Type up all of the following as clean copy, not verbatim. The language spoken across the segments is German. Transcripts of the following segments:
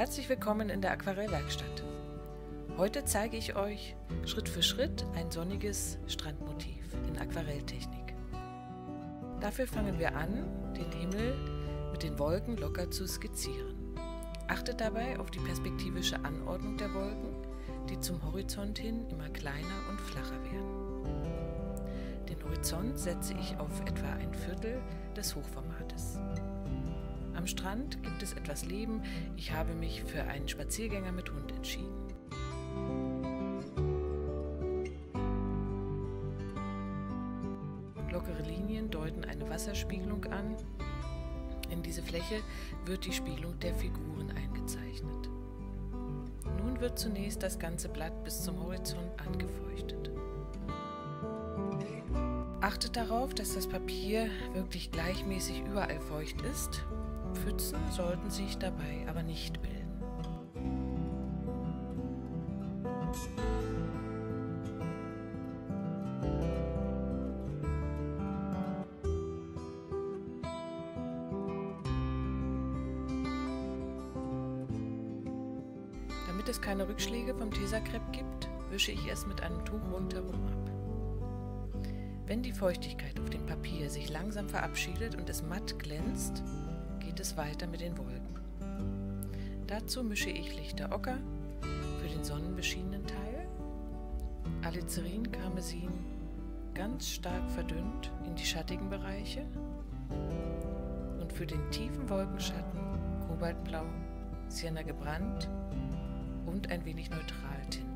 Herzlich willkommen in der Aquarellwerkstatt. Heute zeige ich euch Schritt für Schritt ein sonniges Strandmotiv in Aquarelltechnik. Dafür fangen wir an, den Himmel mit den Wolken locker zu skizzieren. Achtet dabei auf die perspektivische Anordnung der Wolken, die zum Horizont hin immer kleiner und flacher werden. Den Horizont setze ich auf etwa ein Viertel des Hochformates. Am Strand gibt es etwas Leben. Ich habe mich für einen Spaziergänger mit Hund entschieden. Lockere Linien deuten eine Wasserspiegelung an. In diese Fläche wird die Spiegelung der Figuren eingezeichnet. Nun wird zunächst das ganze Blatt bis zum Horizont angefeuchtet. Achtet darauf, dass das Papier wirklich gleichmäßig überall feucht ist. Pfützen sollten sich dabei aber nicht bilden. Damit es keine Rückschläge vom Tesakrepp gibt, wische ich es mit einem Tuch rundherum ab. Wenn die Feuchtigkeit auf dem Papier sich langsam verabschiedet und es matt glänzt, geht es weiter mit den Wolken. Dazu mische ich lichter Ocker für den sonnenbeschienenen Teil, Alizarin, Karmesin ganz stark verdünnt in die schattigen Bereiche und für den tiefen Wolkenschatten Kobaltblau, Sienna gebrannt und ein wenig Neutraltinte.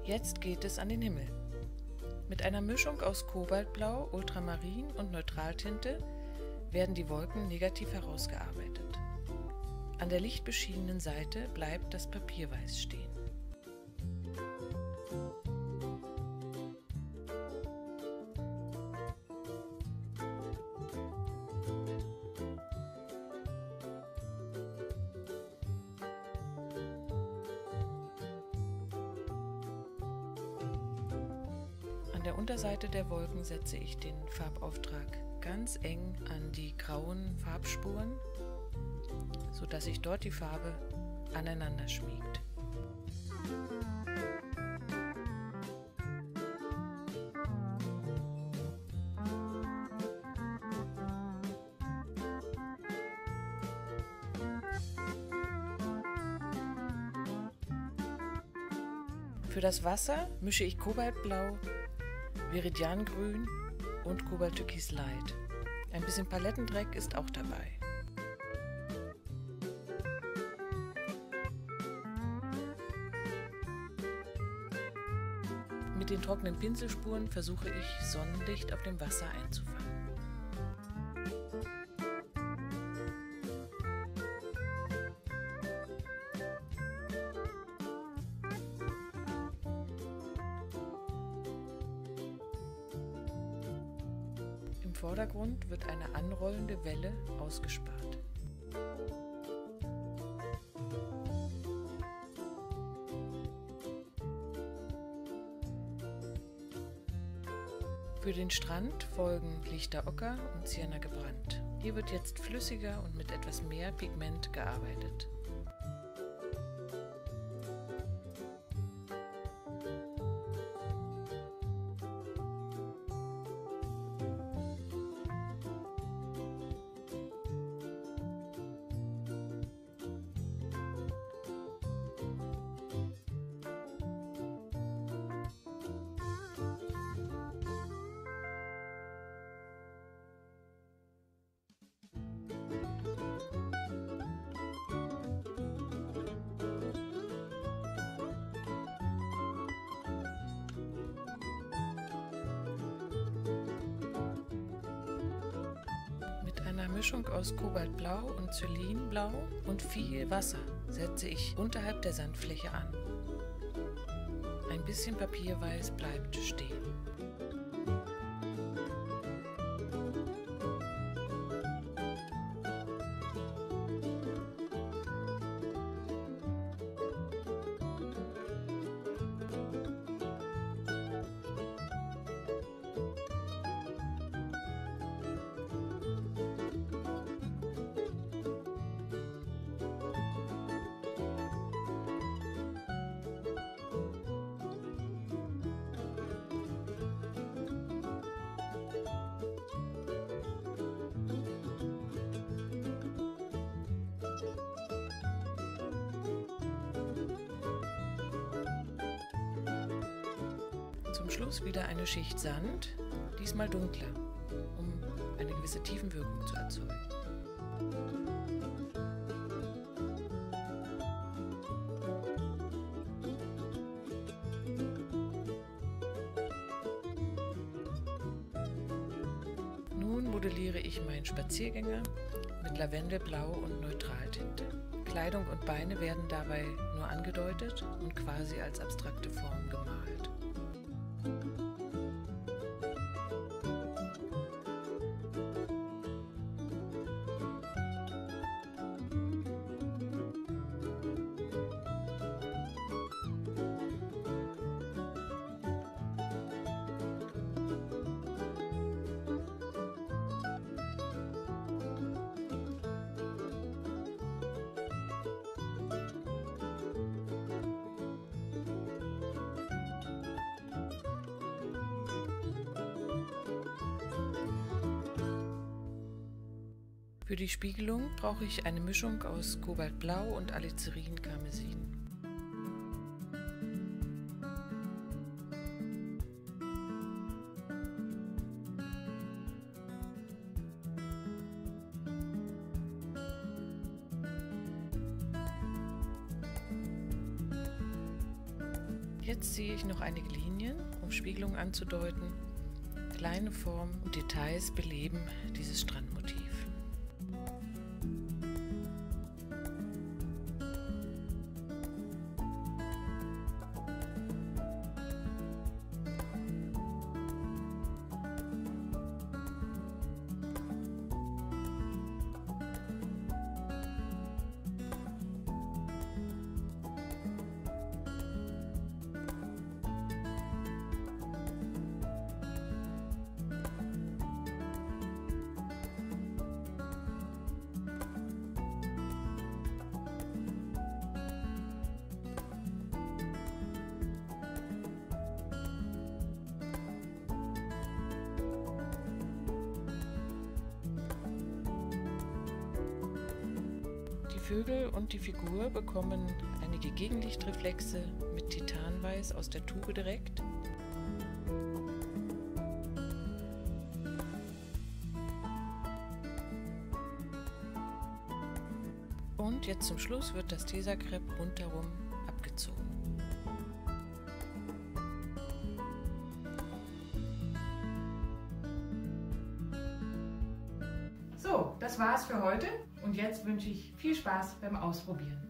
Jetzt geht es an den Himmel. Mit einer Mischung aus Kobaltblau, Ultramarin und Neutraltinte werden die Wolken negativ herausgearbeitet. An der lichtbeschienenen Seite bleibt das Papier weiß stehen. An der Unterseite der Wolken setze ich den Farbauftrag ganz eng an die grauen Farbspuren, sodass sich dort die Farbe aneinander schmiegt. Für das Wasser mische ich Kobaltblau, Viridiangrün und Kobalttürkis Light. Ein bisschen Palettendreck ist auch dabei. Mit den trockenen Pinselspuren versuche ich, Sonnenlicht auf dem Wasser einzufangen. Im Vordergrund wird eine anrollende Welle ausgespart. Für den Strand folgen lichter Ocker und Sienna gebrannt. Hier wird jetzt flüssiger und mit etwas mehr Pigment gearbeitet. Einer Mischung aus Kobaltblau und Celinblau und viel Wasser setze ich unterhalb der Sandfläche an. Ein bisschen Papierweiß bleibt stehen. Zum Schluss wieder eine Schicht Sand, diesmal dunkler, um eine gewisse Tiefenwirkung zu erzeugen. Nun modelliere ich meinen Spaziergänger mit Lavendelblau und Neutraltinte. Kleidung und Beine werden dabei nur angedeutet und quasi als abstrakte Form gemalt. Für die Spiegelung brauche ich eine Mischung aus Kobaltblau und Alizarin-Karmesin. Jetzt ziehe ich noch einige Linien, um Spiegelung anzudeuten. Kleine Formen und Details beleben dieses Strandmotiv. Die Vögel und die Figur bekommen einige Gegenlichtreflexe mit Titanweiß aus der Tube direkt. Und jetzt zum Schluss wird das Tesacrepe rundherum abgezogen. So, das war's für heute und jetzt wünsche ich viel Spaß beim Ausprobieren.